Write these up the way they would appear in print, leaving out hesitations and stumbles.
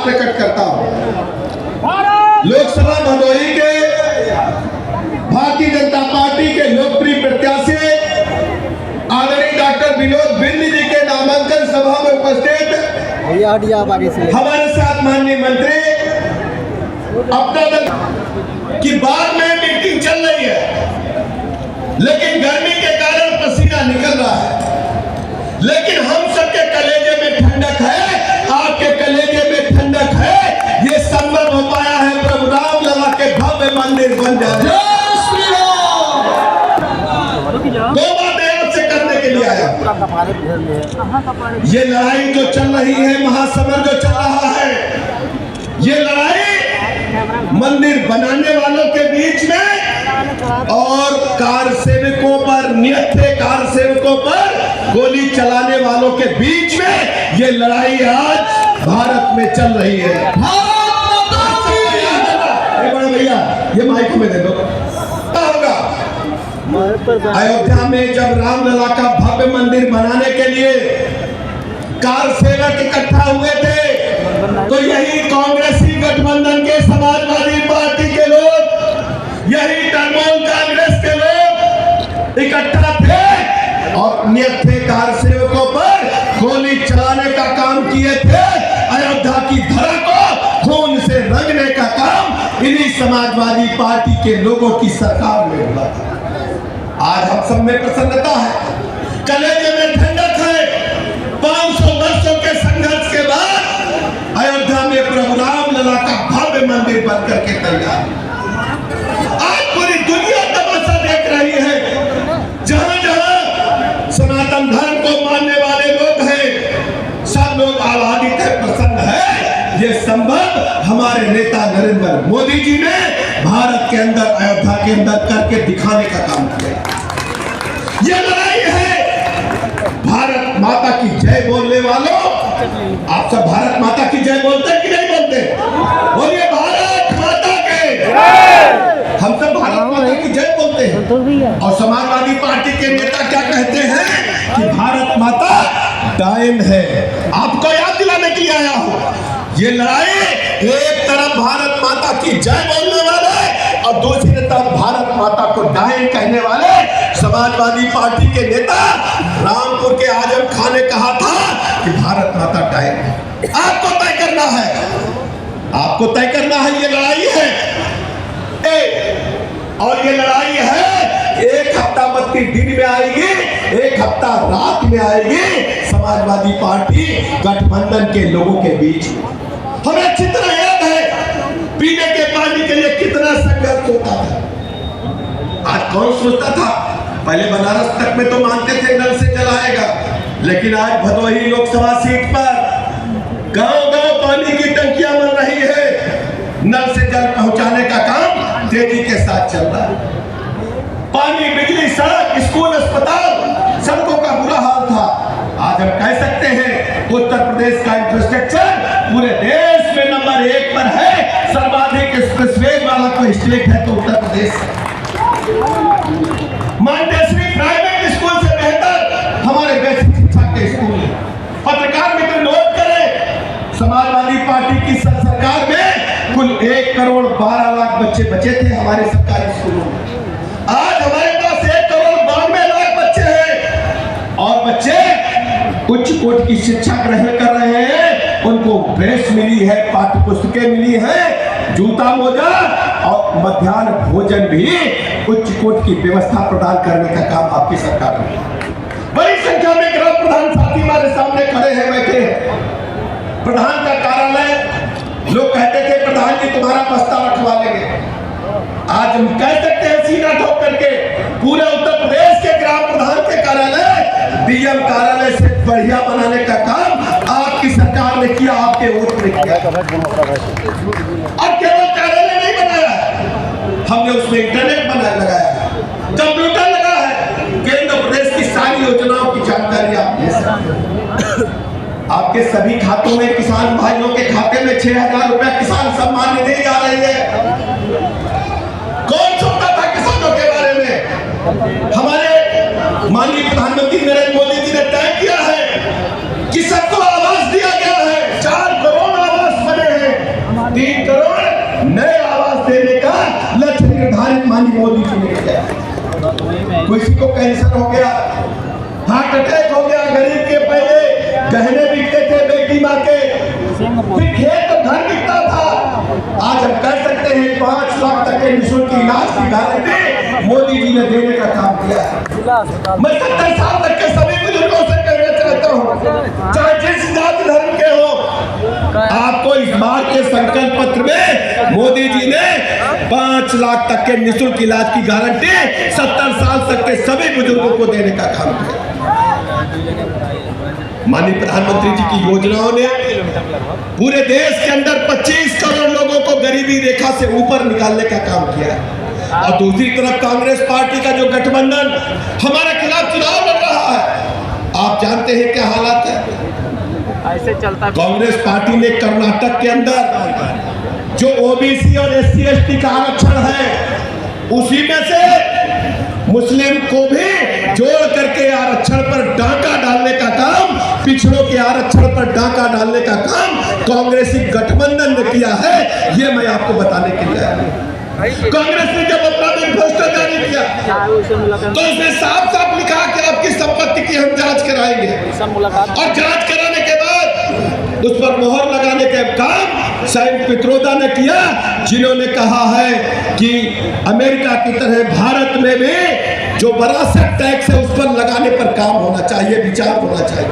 प्रकट करता हूं। लोकसभा भदोही के भारतीय जनता पार्टी के लोकप्रिय प्रत्याशी आदरणीय डॉक्टर विनोद बिंद जी के नामांकन सभा में उपस्थित हमारे साथ माननीय मंत्री अपना दल की बाद में मीटिंग चल रही है, लेकिन गर्मी के कारण पसीना निकल रहा है, लेकिन हम सबके कलेजे में ठंडक है, आपके कलेजे में ठंडक है। ये संभव हो पाया है प्रभु राम लला के भव्य मंदिर बन जाने। दो बातें आपसे करने के लिए आया। ये लड़ाई जो चल रही है, महासमर जो चल रहा है, ये लड़ाई मंदिर बनाने वालों के बीच में और कार सेवकों पर, निहत्थे कार सेवकों पर गोली चलाने वालों के बीच में ये लड़ाई आज भारत में चल रही है। बड़ा भैया ये माइक में दे दो। क्या होगा अयोध्या में जब रामलला का भव्य मंदिर बनाने के लिए कार सेवक इकट्ठा हुए थे, तो यही कांग्रेसी गठबंधन के समाजवादी पार्टी के लोग, यही तृणमूल कांग्रेस के लोग इकट्ठा थे और निहत्थे कार सेवकों पर गोली चलाने का काम किए थे। अयोध्या की धरा को खून से रंगने का काम इन्हीं समाजवादी पार्टी के लोगों की सरकार में हुआ था। आज हम सब में प्रसन्नता है, कलेजे में ठंडक है। 500 वर्षों के संघर्ष के बाद अयोध्या में प्रभु रामलला का भव्य मंदिर बन करके तैयार। आज पूरी दुनिया तमाशा देख रही है। जहां जहां सनातन धर्म को मानने वाले लोग हैं, सब लोग आह्लादित है, प्रसन्न है। ये संभव हमारे नेता नरेंद्र मोदी जी ने भारत के अंदर, अयोध्या के अंदर करके दिखाने का काम किया। ये लड़ाई है भारत माता की जय बोलने वालों। आप सब भारत माता की जय बोलते हैं कि नहीं बोलते? बोलिए भारत माता के। हम सब भारत माता की जय बोलते हैं। और समाजवादी पार्टी के नेता क्या कहते हैं कि भारत माता डायन है। आपको याद दिलाने के लिए आया हूं। ये लड़ाई एक तरफ भारत माता की जय बोलने वाले और दूसरी तरफ भारत माता को डायन कहने वाले समाजवादी पार्टी के नेता रामपुर के आजम खान ने कहा था कि भारत माता डायन है। आपको तय करना है, आपको तय करना है। ये लड़ाई है और ये लड़ाई है एक हफ्ता 32 दिन में आएगी, एक हफ्ता रात में आएगी। समाजवादी पार्टी गठबंधन के लोगों के बीच हमें अच्छी तरह याद है पीने के पानी के लिए कितना संघर्ष होता था। आज कौन सोचता था? पहले बनारस तक में तो मानते थे नल से जल आएगा, लेकिन आज भदोही लोकसभा सीट पर गांव-गांव पानी की टंकियां बन रही है। नल से जल पहुंचाने का काम तेजी के साथ चल रहा है। पानी, बिजली, सड़क, स्कूल, अस्पताल, सड़कों का बुरा हाल था। आज हम कह सकते हैं उत्तर प्रदेश का इंफ्रास्ट्रक्चर पूरे देश में नंबर 1 पर है। सर्वाधिक एक्सप्रेसवे वाला कोई स्टेट है तो Uttar Pradesh. Montessori private school से बेहतर हमारे बेसिक शिक्षा के स्कूल हैं। पत्रकार मित्र नोट करें, समाजवादी पार्टी की सरकार में कुल 1 करोड़ 12 लाख बच्चे बचे थे हमारे सरकारी स्कूलों में। आज हमारे पास 1 करोड़ 92 लाख बच्चे हैं और बच्चे उच्च कोटि की शिक्षा ग्रहण कर रहे हैं। उनको ड्रेस मिली है, पाठ्य पुस्तकें मिली है, जूता मोजा और मध्याह्न भोजन भी उच्च कोटि की व्यवस्था प्रदान करने का काम आपकी सरकार ने। बड़ी संख्या में ग्राम प्रधान साथी हमारे सामने खड़े हैं, बैठे हैं। प्रधान का कार्यालय, लोग कहते थे प्रधान जी तुम्हारा बस्ता रखवा लेंगे। आज हम कह सकते हैं सीना ठोक करके पूरे उत्तर प्रदेश के ग्राम प्रधान के कार्यालय डीएम कार्यालय से बढ़िया बनाने का काम आपकी सरकार ने किया, आपके वोट ने किया। और केवल कार्यालय नहीं बनाया, हमने उसमें इंटरनेट लगाया, कंप्यूटर लगा है। केंद्र प्रदेश की सारी योजनाओं की जानकारी आप ले सकते हैं। आपके सभी खातों में, किसान भाइयों के खाते में 6000 रुपए किसान सम्मान निधि जा रही है। कौन सोचता था किसानों के बारे में? हमारे माननीय प्रधानमंत्री नरेंद्र मोदी जी ने तय किया है कि सबको आवास दिया गया है। 4 करोड़ आवास बने हैं। कैंसर हो गया, हार्ट अटैक हो गया, गरीब के पहले गहने बिकते थे बेटी माँ के, फिर खेत तो घर बिकता था। आज हम कर सकते हैं 5 लाख तक के निःशुल्क इलाज की गारंटी मोदी जी ने देने का काम किया है। मैं 70 साल तक के सभी बुजुर्गों से कहना चाहता हूँ, चाहे जिस जाति धर्म के हो, आपको इस बार के संकल्प पत्र में मोदी जी ने 5 लाख तक के निःशुल्क इलाज की गारंटी 70 साल तक के सभी बुजुर्गों को देने का काम किया। माननीय प्रधानमंत्री जी की योजनाओं ने पूरे देश के अंदर 25 करोड़ लोगों को गरीबी रेखा से ऊपर निकालने का काम किया है। और दूसरी तरफ कांग्रेस पार्टी का जो गठबंधन हमारे खिलाफ चुनाव लड़ रहा है, आप जानते हैं क्या हालात है। ऐसे चलता कांग्रेस पार्टी ने कर्नाटक के अंदर जो ओबीसी और SC ST का आरक्षण है, उसी में से मुस्लिम को भी जोड़ करके आरक्षण पर डाका डालने का काम, पिछड़ों के आरक्षण पर डाका डालने का काम कांग्रेसी गठबंधन ने किया है। ये मैं आपको बताने के लिए आया हूं। कांग्रेस ने जब अपना मैनिफेस्टो जारी किया तो उसने साफ साफ लिखा कि आपकी संपत्ति की हम जांच कराएंगे, और जांच कराने के बाद उस पर मोहर लगाने का काम सैम पित्रोदा ने किया, जिन्होंने कहा है कि अमेरिका की तरह भारत में भी जो विरासत टैक्स है उस पर लगाने पर काम होना चाहिए, विचार होना चाहिए।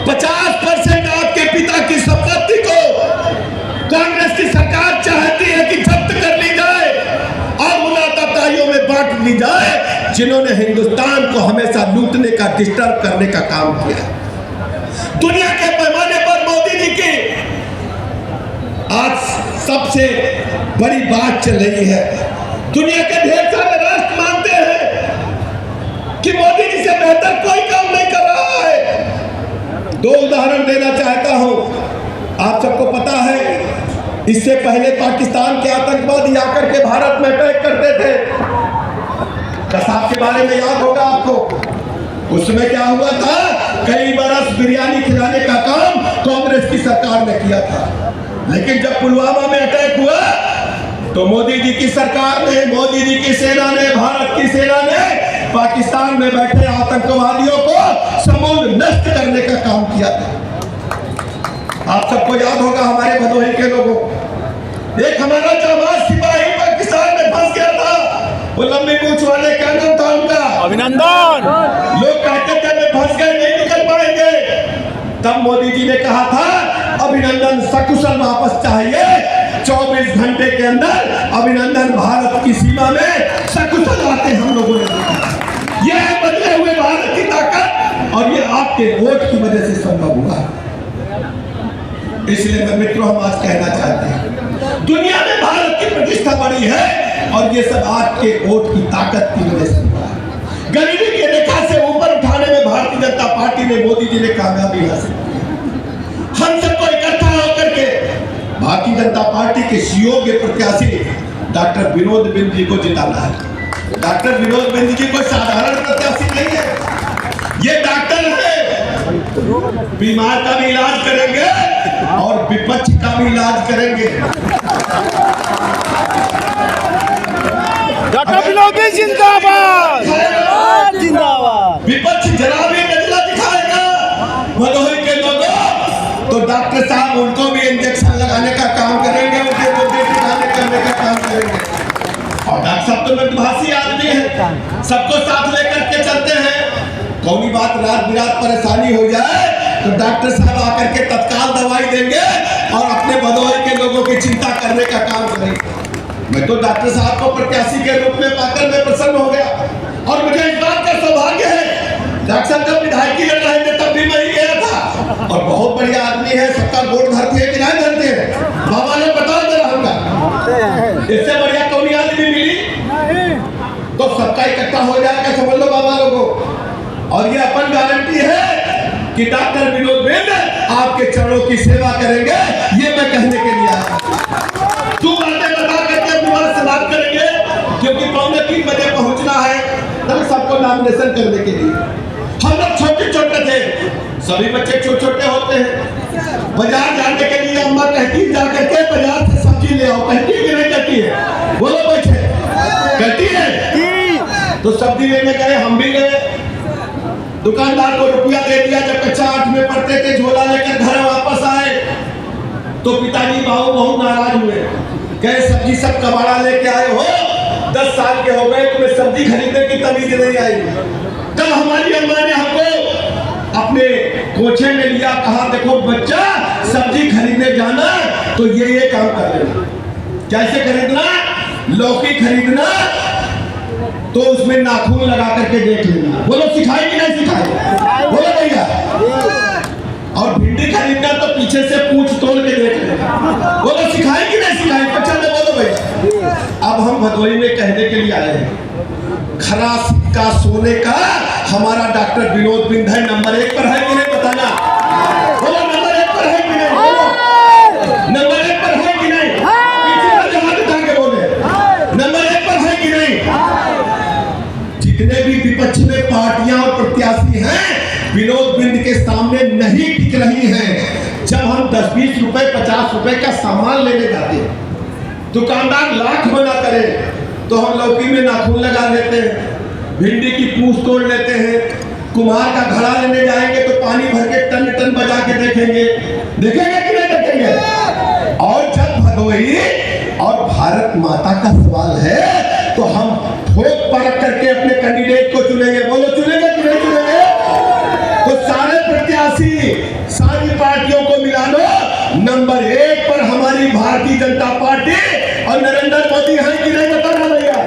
50% आपके पिता की संपत्ति को कांग्रेस की सरकार चाहती है कि जब्त कर ली जाए और मुनाफाताइयों में बांट ली जाए, जिन्होंने हिंदुस्तान को हमेशा लूटने का, डिस्टर्ब करने का काम किया। दुनिया के पैमाने पर मोदी जी की आज सबसे बड़ी बात चल रही है। दुनिया के ढेर सारे राष्ट्र मानते हैं कि मोदी जी से बेहतर कोई काम नहीं कर रहा है। 2 उदाहरण देना चाहता हूं। आप सबको पता है, इससे पहले पाकिस्तान के आतंकवादी आकर के भारत में अटैक करते थे। कसाब के बारे में याद होगा आपको। उसमें क्या हुआ था, कई बरस बिरयानी खिलाने का काम कांग्रेस की सरकार ने किया था। लेकिन जब पुलवामा में अटैक हुआ तो मोदी जी की सरकार ने, मोदी जी की सेना ने, भारत की सेना ने पाकिस्तान में बैठे आतंकवादियों को समूल नष्ट करने का काम किया था। आप सबको याद होगा, हमारे भदोही के लोगों, एक हमारा जाबाज सिपाही पाकिस्तान में फंस गया था। वो लंबी पूंछ वाले, क्या नाम था उनका? अभिनंदन। लोग कहते थे मैं फंस गए, नहीं निकल पाएंगे। तब मोदी जी ने कहा था अभिनंदन सकुशल वापस चाहिए। 24 घंटे के अंदर अभिनंदन भारत की सीमा में सकुशल आते हम लोगों ने देखा। यह है बदले हुए भारत की ताकत, और ये आपके वोट की वजह से संभव हुआ। इसलिए मैं मित्रों, हम आज कहना चाहते हैं, दुनिया में भारत की प्रतिष्ठा बढ़ी है, और ये सब आपके वोट की ताकत की वजह से हुआ है। गरीबी की रेखा से ऊपर उठाने में भारतीय जनता पार्टी ने, मोदी जी ने कामयाबी हासिल की। हम सबको इकट्ठा होकर के भारतीय जनता पार्टी के सुयोग्य प्रत्याशी डॉक्टर विनोद बिंद जी को जिताना है। डॉक्टर विनोद बिंद जी कोई साधारण प्रत्याशी नहीं है, ये डॉक्टर है। बीमार का भी इलाज करेंगे और विपक्ष का भी इलाज करेंगे। डॉक्टर विनोद जिंदाबाद, जिंदाबाद। विपक्ष जरा भी नजला दिखाएगा भदोही के लोगों, तो डॉक्टर साहब उनको भी इंजेक्शन लगाने का काम करेंगे, उनके मुद्दे करने का काम करेंगे। और डॉक्टर साहब तो मृदुभाषी आदमी है, सबको साथ लेकर के चलते हैं। कौनी बात रात बिरात परेशानी हो जाए तो डॉक्टर साहब आकर के तत्काल दवाई देंगे और अपने भदोही के लोगों की चिंता करने का काम करेंगे। मैं तो डॉक्टर साहब को प्रत्याशी के रूप में पाकर मैं प्रसन्न हो गया, और मुझे इस बात का सौभाग्य है, डॉक्टर साहब जब विधायकी लड़ रहे थे तब भी मैं ही गया था। और बहुत बढ़िया आदमी है, सबका वोट धरते हैं कि नहीं धरते हैं, बाबा ने बता दे रहूंगा। इससे बढ़िया कौनी आदमी मिली तो सबका इकट्ठा हो जाएगा, समझ लो बाबा लोगों। और ये अपन गारंटी है कि डॉक्टर विनोद बिंद आपके चरणों की सेवा करेंगे, ये मैं कहने के लिए आया। तू बातें बता करके विवाद से बात करेंगे, क्योंकि 3 बजे पहुंचना है तब सबको नॉमिनेशन करने के लिए। हम लोग छोटे छोटे थे, सभी बच्चे छोटे छोटे होते हैं। बाजार जाने के लिए अम्मा कहती जा करके बाजार से सब्जी ले आओ, कहती है कि नहीं कहती है? बोलो बच्चे, कहती है। तो सब्जी लेने गए, हम भी गए, दुकानदार को रुपया दे दिया। जब कक्षा 8 में पढ़ते थे, झोला लेकर घर वापस आए तो पिताजी बाबू बहुत नाराज हुए, कहे सब्जी सब कबाड़ा लेके आए हो, 10 साल के हो गए, तुम्हें सब्जी खरीदने की तमीज नहीं आई। तब हमारी अम्मा ने हमको अपने कोचे में लिया, कहा देखो बच्चा, सब्जी खरीदने जाना तो ये काम कर लेना। कैसे खरीदना? लौकी खरीदना तो उसमें नाखून लगा करके देख लेना। बोलो सिखाई कि नहीं सिखाई? बोलो भैया। और भिंडी खरीदना तो पीछे से पूंछ तोड़ के देख लेना। बोलो सिखाई कि नहीं सिखाई? बच्चा ने बोलो भैया। अब हम भदोही में कहने के लिए आए हैं, खरा सिक्का सोने का हमारा डॉक्टर विनोद बिंद है, नंबर 1 पर है कि नहीं बताना? बोलो नंबर 1 पर है कि नहीं? बोलो नंबर 1 पर है कि नहीं? पीछे का जवाब उठा के बोले नंबर 1 पर है कि नहीं? जितने भी विपक्ष में पार्टियां और प्रत्याशी हैं, विनोद बिंद के सामने नहीं टिक रही हैं। जब हम 10-20 रुपए 50 रुपए का सामान लेने जाते हैं, दुकानदार लाख मना करे तो हम लौकी में नाखून लगा लेते हैं, भिंडी की पूंछ तोड़ लेते हैं, कुम्हार का घड़ा लेने जाएंगे तो पानी भर के टन टन बजा के देखेंगे कि नहीं देखेंगे। और जब भदोही और भारत माता का सवाल है तो हम ठोक परख करके अपने कैंडिडेट को चुनेंगे। बोलो चुनेंगे कि नहीं चुनेंगे? तो सारे प्रत्याशी, सारी पार्टियों को मिला लो, नंबर 1 पर हमारी भारतीय जनता पार्टी और नरेंद्र मोदी है कि नहीं बताना भैया?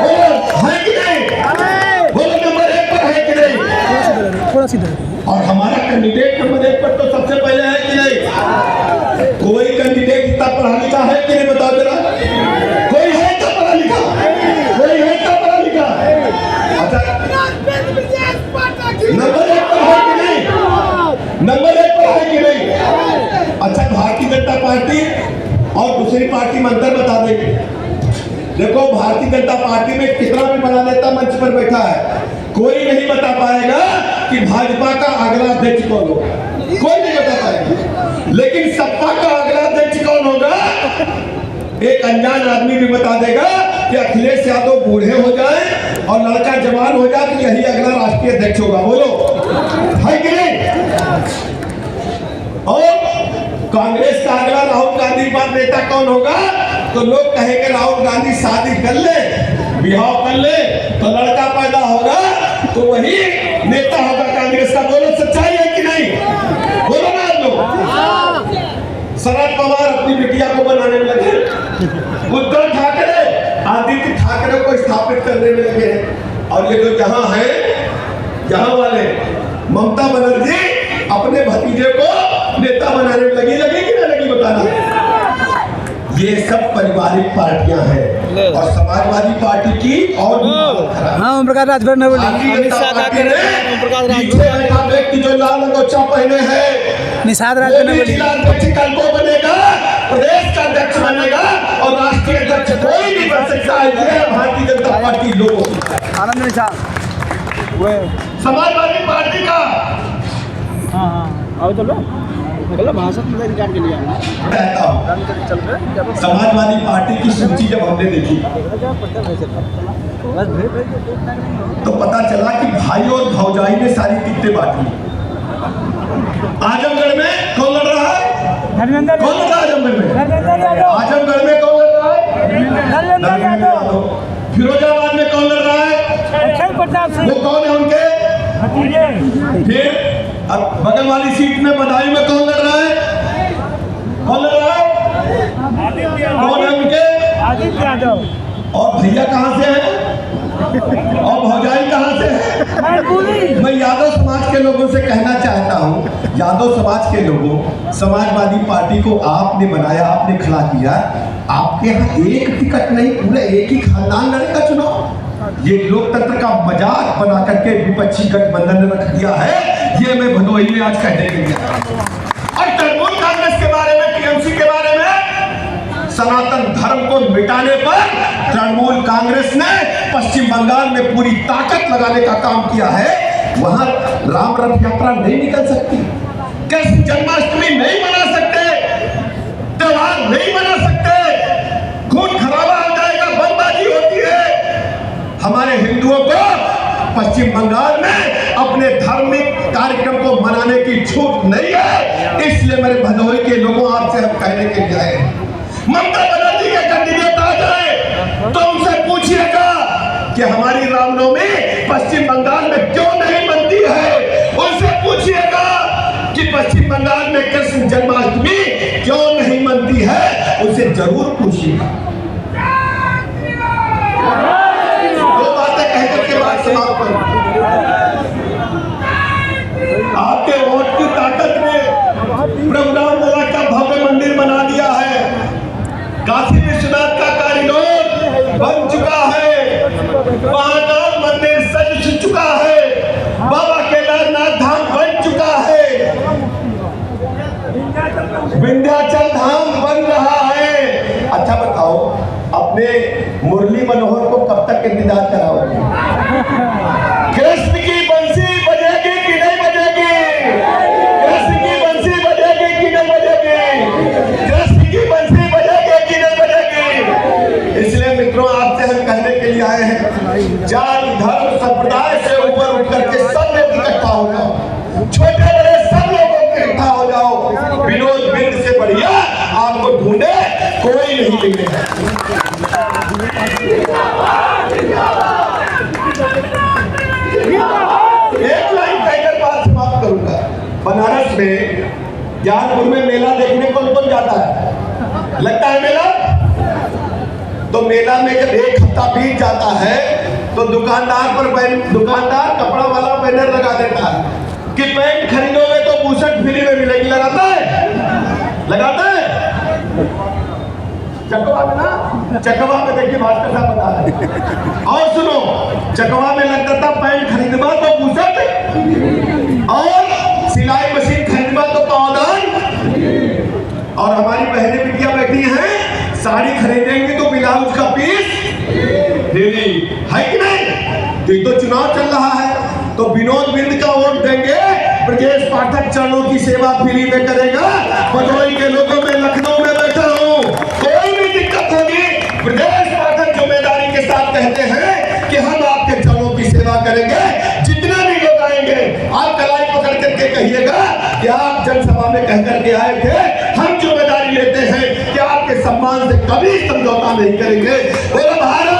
बोलो है कि नहीं? बोलो नंबर 1 पर है कि नहीं? थोड़ा सीधा। और हमारा कैंडिडेट नंबर 1 पर तो सबसे पहले है कि नहीं? कोई कैंडिडेट इतना पढ़ा लिखा है कि नहीं बताओ जरा? कोई है इतना पढ़ा लिखा? कोई है इतना पढ़ा लिखा? अच्छा नंबर 1 पर है कि नहीं? नंबर 1 पर है कि नहीं? अच्छा भारतीय जनता पार्टी और दूसरी पार्टी में अंतर बता देंगे। देखो भारतीय जनता पार्टी में कितना भी बड़ा नेता मंच पर बैठा है, कोई नहीं बता पाएगा कि भाजपा का अगला अध्यक्ष कौन होगा, कोई नहीं बता पाएगा। लेकिन सपा का अगला अध्यक्ष कौन होगा, एक अनजान आदमी भी बता देगा कि अखिलेश यादव बूढ़े हो जाए और लड़का जवान हो जाए तो यही अगला राष्ट्रीय अध्यक्ष होगा। बोलो है कि नहीं? और कांग्रेस का अगला राहुल गांधी बाद नेता कौन होगा, तो लोग कहेंगे राहुल गांधी शादी कर ले, विवाह कर ले तो लड़का पैदा होगा तो वही नेता होगा कांग्रेस का। बोलो सच्चाई है कि नहीं? बोलो ना आप लोग। शरद पवार अपनी बिटिया को बनाने में लगे, उद्धव ठाकरे आदित्य ठाकरे को स्थापित करने में लगे, और ये जो यहाँ है, यहाँ वाले ममता बनर्जी अपने भतीजे को नेता बनाने में लगी कि नहीं लगी बताना? ये सब पारिवारिक पार्टियां हैं और समाजवादी पार्टी की और ओम प्रकाश राजभर में बोली व्यक्ति जो लाल अंगोछा पहने हैं निषाद राजभर में बोली कल को बनेगा, प्रदेश का अध्यक्ष बनेगा और राष्ट्रीय अध्यक्ष कोई नहीं बन सकता है भारतीय जनता पार्टी लोगों की। आनंद निषाद समाजवादी पार्टी का अब चलो भाषण में रिकॉर्ड के लिए कहता हूं, समाजवादी पार्टी की सूची जब हमने देखी तो पता चला कि भाई और भौजाई ने सारी टिकटें बांटी। आजमगढ़ में कौन लड़ रहा है? कौन लड़ रहा है आजमगढ़ में? आजमगढ़ में कौन लड़ रहा है? नरेंद्र यादव। फिरोजाबाद में कौन लड़ रहा है? वो कौन है उनके? फिर अब बगल वाली सीट में बदायूं में कौन लड़ रहा है? कौन लड़ रहा है? कौन है उनके? आदित्य यादव। और भैया कहाँ से है और भौजाई कहाँ से है? मैं यादव समाज के लोगों से कहना चाहता हूँ, यादव समाज के लोगों, समाजवादी पार्टी को आपने बनाया, आपने खड़ा किया, आपके यहाँ एक टिकट नहीं, पूरे एक ही खानदान लड़ेगा चुनाव। ये लोकतंत्र का मजाक बना करके विपक्षी गठबंधन ने रख दिया है। ये मैं भदोही में आज कहने के लिए और तृणमूल कांग्रेस के बारे में, टीएमसी के बारे में, सनातन धर्म को मिटाने पर तृणमूल कांग्रेस ने पश्चिम बंगाल में पूरी ताकत लगाने का काम किया है। वहां राम रथ यात्रा नहीं निकल सकती, कृष्ण जन्माष्टमी नहीं मना सकते, त्योहार नहीं मना सकते, खून खराबा हो जाएगा, बमबाजी होती है। हमारे हिंदुओं को अपने धार्मिक कार्यक्रम को मनाने की छूट नहीं है। इसलिए मेरे भदोही के लोगों आपसे हम कहने के लिए आए हैं, ममता बनर्जी के कैंडिडेट आ जाए तो उनसे पूछिएगा कि हमारी रामनवमी पश्चिम बंगाल में क्यों नहीं बनती है। उनसे पूछिएगा कि पश्चिम बंगाल में कृष्ण जन्माष्टमी क्यों नहीं मनती है, उसे जरूर पूछिएगा। दो बातें कहकर के बाद समाप्त करूं। आपके वोट की ताकत ने प्रभु रामलला का भव्य मंदिर बना दिया है, काशी विश्वनाथ का कॉरिडोर बन चुका है, महाकाल मंदिर सज चुका है, बाबा केदारनाथ धाम बन चुका है, विंध्याचल धाम बन रहा है। अच्छा बताओ, अपने मुरली मनोहर को कब तक इंतजार कराओगे? कृष्ण की बंसी बजेगी कि नहीं बजेगी? कृष्ण की बंसी बजेगी कि नहीं बजेगी? कृष्ण की बंसी बजेगी कि नहीं बजेगी? इसलिए मित्रों, आपसे हम कहने के लिए आए हैं, जाति धर्म संप्रदाय से ऊपर उठ करके सब लोग इकट्ठा हो जाओ, छोटे बड़े सब लोग इकट्ठा हो जाओ। विनोद बिंद से बढ़िया आपको ढूंढे कोई नहीं मिलेगा। एक लाइन कहकर बात समाप्त करूंगा। बनारस में ज्ञानपुर में मेला देखने कौन कौन जाता है? लगता है मेला? तो मेला में जब एक हफ्ता बीत जाता है तो दुकानदार कपड़ा वाला बैनर लगा देता है कि पैंट खरीदोगे तो बुशर्ट फ्री में मिलेगी। लगाता है? लगाता है? चकवा में ना, चकवा में देखिए भास्कर साहब बता रहे। और सुनो, चकवा में लगता था पैंट खरीदवा तो बुशर्ट और सिलाई मशीन खरीदवा तो पावदान। और हमारी बहनें बिटिया बैठी हैं, साड़ी खरीदेंगे तो ब्लाउज का पीस डेली है कि नहीं? तो ये तो चुनाव चल रहा है, तो विनोद बिंद का वोट देंगे, ब्रजेश पाठक चरणों की सेवा फ्री में करेगा। भदोही के लोगों में लखनऊ में बैठा हूँ, कोई भी दिक्कत होगी, ब्रजेश पाठक जिम्मेदारी के साथ कहते हैं कि हम आपके चरणों की सेवा करेंगे। जितने भी लोग आएंगे, आप कलाई पकड़ करके कहिएगा कि आप जनसभा में कह करके आए थे, हम जिम्मेदारी लेते हैं कि आपके सम्मान से कभी समझौता नहीं करेंगे। बोलो भारत